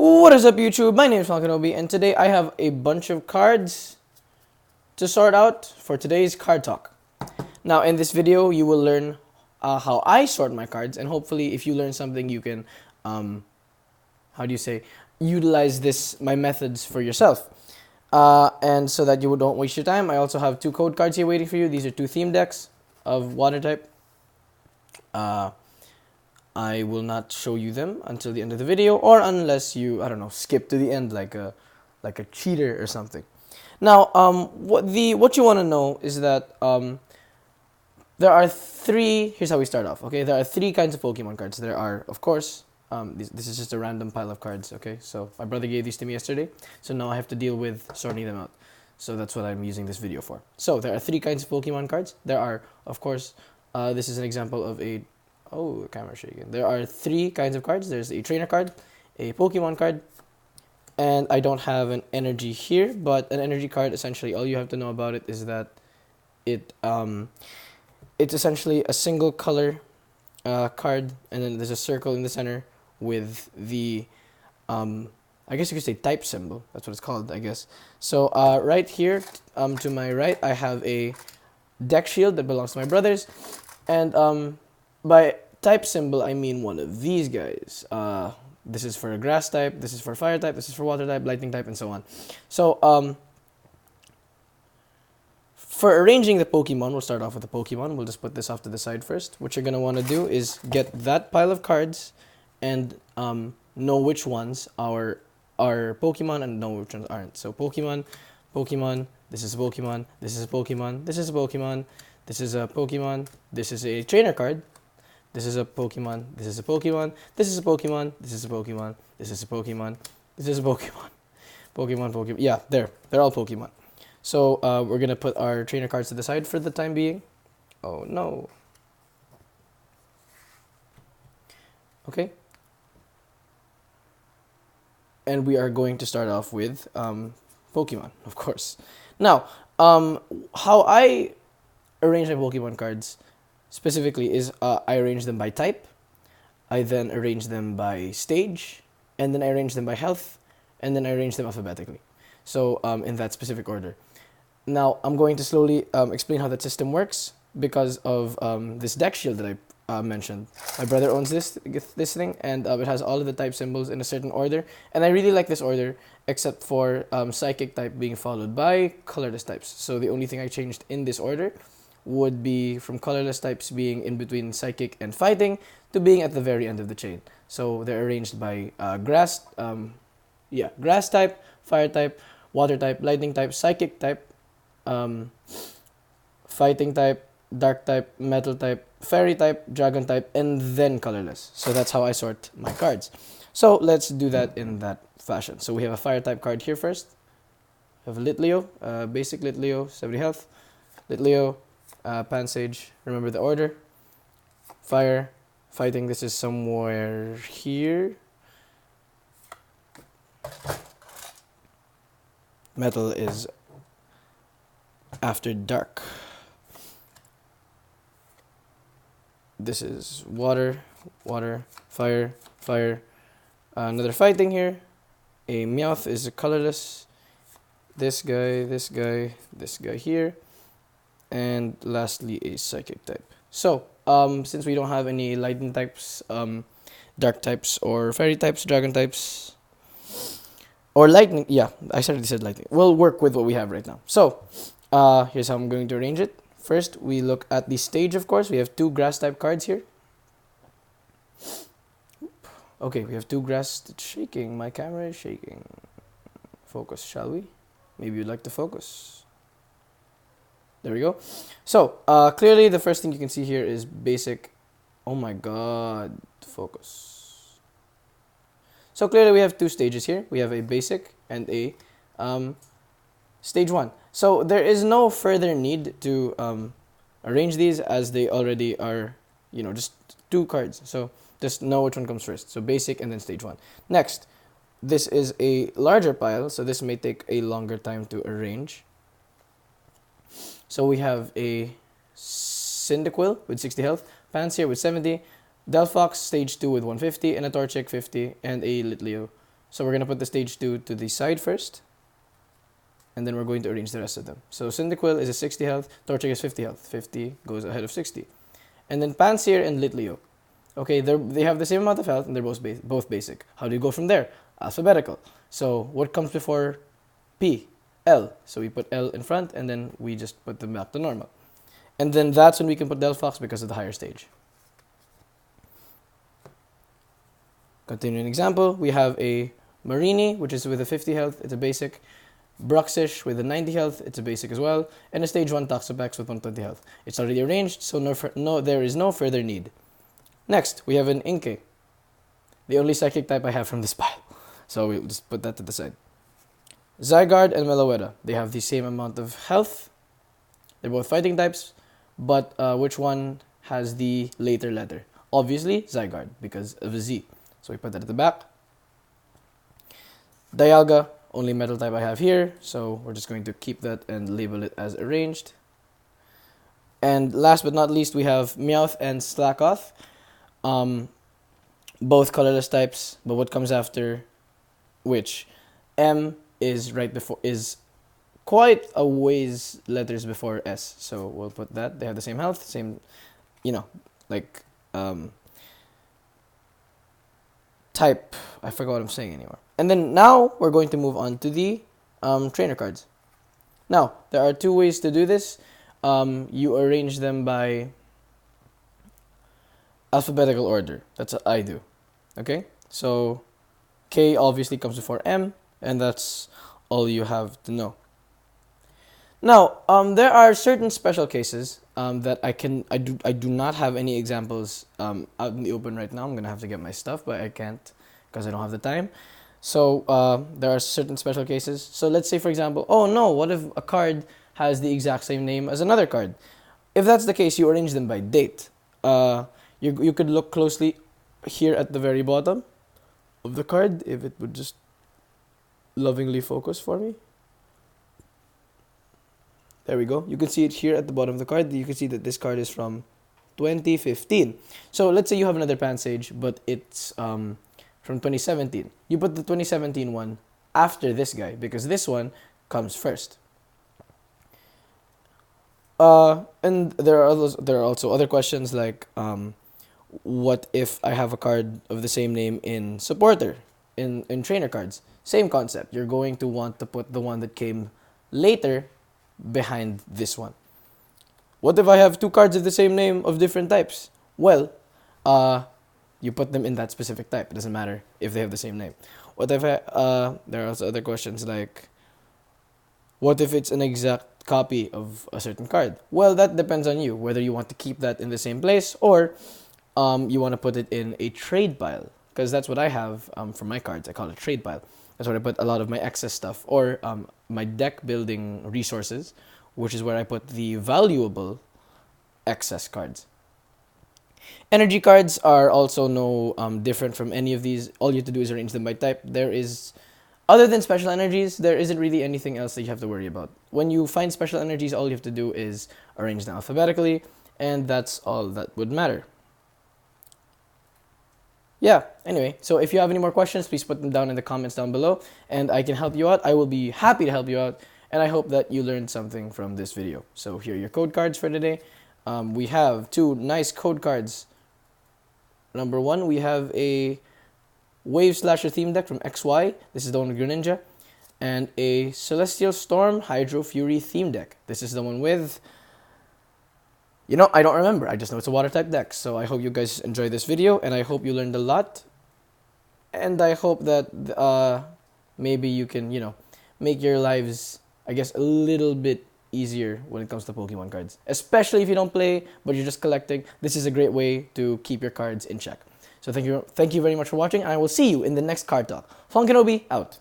What is up, YouTube? My name is FalonKenobii, and today I have a bunch of cards to sort out for today's card talk. Now, in this video, you will learn how I sort my cards, and hopefully, if you learn something, you can, utilize my methods for yourself. And so that you don't waste your time, I also have two code cards here waiting for you. These are two theme decks of water type. I will not show you them until the end of the video, or unless you, skip to the end like a cheater or something. Now, what you want to know is that there are three. Here's how we start off. Okay, there are three kinds of Pokemon cards. There are, of course, this is just a random pile of cards. Okay, so my brother gave these to me yesterday, so now I have to deal with sorting them out. So that's what I'm using this video for. So there are three kinds of Pokemon cards. There are, of course, this is an example of a. Oh, the camera's shaking. There are three kinds of cards. There's a trainer card, a Pokemon card, and I don't have an energy here, but an energy card, essentially, all you have to know about it is that it's essentially a single color card, and then there's a circle in the center with the, I guess you could say type symbol. That's what it's called, I guess. So right here, to my right, I have a deck shield that belongs to my brother's, and by type symbol, I mean one of these guys. This is for a grass type, this is for fire type, this is for water type, lightning type, and so on. So, for arranging the Pokemon, we'll start off with the Pokemon. We'll just put this off to the side first. What you're going to want to do is get that pile of cards and know which ones are Pokemon and know which ones aren't. So, Pokemon, this is a Pokemon, this is a Pokemon, this is a Pokemon, this is a Pokemon, this is a trainer card. This is a Pokemon, this is a Pokemon, this is a Pokemon, this is a Pokemon, this is a Pokemon, this is a Pokemon. Pokemon. Yeah, they're all Pokemon. So we're going to put our trainer cards to the side for the time being. Oh, no. Okay. And we are going to start off with Pokemon, of course. Now, how I arrange my Pokemon cards specifically is I arrange them by type, I then arrange them by stage, and then I arrange them by health, and then I arrange them alphabetically. So in that specific order. Now I'm going to slowly explain how that system works because of this deck shield that I mentioned. My brother owns this thing, and it has all of the type symbols in a certain order, and I really like this order except for psychic type being followed by colorless types. So the only thing I changed in this order would be from colorless types being in between psychic and fighting to being at the very end of the chain. So they're arranged by grass type, fire type, water type, lightning type, psychic type, fighting type, dark type, metal type, fairy type, dragon type, and then colorless. So that's how I sort my cards. So let's do that in that fashion. So we have a fire type card here first. We have a Litleo, basic Litleo, 70 health, Litleo, Pansage, remember the order. Fire, fighting, this is somewhere here. Metal is after dark. This is water, fire. Another fighting here. A Meowth is a colorless. This guy here. And lastly, a psychic type. So, since we don't have any lightning types, dark types, or fairy types, dragon types, or lightning, yeah, I already said lightning. We'll work with what we have right now. So, here's how I'm going to arrange it. First, we look at the stage, of course. We have two grass type cards here. Okay, we have two grass. It's shaking. My camera is shaking. Focus, shall we? Maybe you'd like to focus. There we go. So, clearly the first thing you can see here is basic. Oh my god. Focus. So, clearly we have two stages here. We have a basic and a stage 1. So, there is no further need to arrange these as they already are, just two cards. So, just know which one comes first. So, basic and then stage 1. Next, this is a larger pile. So, this may take a longer time to arrange. So we have a Cyndaquil with 60 health, Pansear with 70, Delphox stage 2 with 150, and a Torchic 50, and a Litleo So we're going to put the stage 2 to the side first. And then we're going to arrange the rest of them. So Cyndaquil is a 60 health, Torchic is 50 health. 50 goes ahead of 60. And then Pansear and Litleo. Okay, they have the same amount of health and they're both basic. How do you go from there? Alphabetical. So what comes before P? L. So we put L in front and then we just put them back to normal. And then that's when we can put Delphox because of the higher stage. Continuing example, we have a Marini, which is with a 50 health, it's a basic. Bruxish with a 90 health, it's a basic as well. And a stage 1 Toxapex with 120 health. It's already arranged, so there is no further need. Next, we have an Inkay. The only psychic type I have from this pile. So we'll just put that to the side. Zygarde and Meloetta, they have the same amount of health. They're both fighting types, but which one has the later letter? Obviously, Zygarde, because of a Z. So we put that at the back. Dialga, only metal type I have here, so we're just going to keep that and label it as arranged. And last but not least, we have Meowth and Slakoth. Both colorless types, but what comes after which? M is quite a ways letters before S, so we'll put that. They have the same health, same, type. I forgot what I'm saying anymore. And then now we're going to move on to the trainer cards. Now, there are two ways to do this. You arrange them by alphabetical order. That's what I do. Okay? So, K obviously comes before M, and that's all you have to know. Now, there are certain special cases that I do not have any examples out in the open right now. I'm gonna have to get my stuff, but I can't because I don't have the time. So there are certain special cases. So let's say, for example, oh no, what if a card has the exact same name as another card? If that's the case, you arrange them by date. You could look closely here at the very bottom of the card, if it would just lovingly focus for me. There we go. You can see it here at the bottom of the card. You can see that this card is from 2015. So let's say you have another Pansage, but it's from 2017. You put the 2017 one after this guy because this one comes first. And there are also other questions like what if I have a card of the same name in supporter in trainer cards? Same concept. You're going to want to put the one that came later behind this one. What if I have two cards of the same name of different types? Well, you put them in that specific type. It doesn't matter if they have the same name. What if there are also other questions like, what if it's an exact copy of a certain card? Well, that depends on you, whether you want to keep that in the same place or you want to put it in a trade pile. Because that's what I have for my cards. I call it trade pile. That's where I put a lot of my excess stuff or my deck building resources, which is where I put the valuable excess cards. Energy cards are also no different from any of these. All you have to do is arrange them by type. Other than special energies, there isn't really anything else that you have to worry about. When you find special energies, all you have to do is arrange them alphabetically, and that's all that would matter. Yeah, anyway, so if you have any more questions, please put them down in the comments down below, and I can help you out. I will be happy to help you out, and I hope that you learned something from this video. So here are your code cards for today. We have two nice code cards. Number one, we have a Wave Slasher theme deck from XY. This is the one with Greninja. And a Celestial Storm Hydro Fury theme deck. This is the one with... I don't remember. I just know it's a water type deck. So I hope you guys enjoyed this video, and I hope you learned a lot. And I hope that maybe you can, make your lives, I guess, a little bit easier when it comes to Pokemon cards. Especially if you don't play, but you're just collecting. This is a great way to keep your cards in check. So thank you very much for watching, and I will see you in the next card talk. FalonKenobii, out.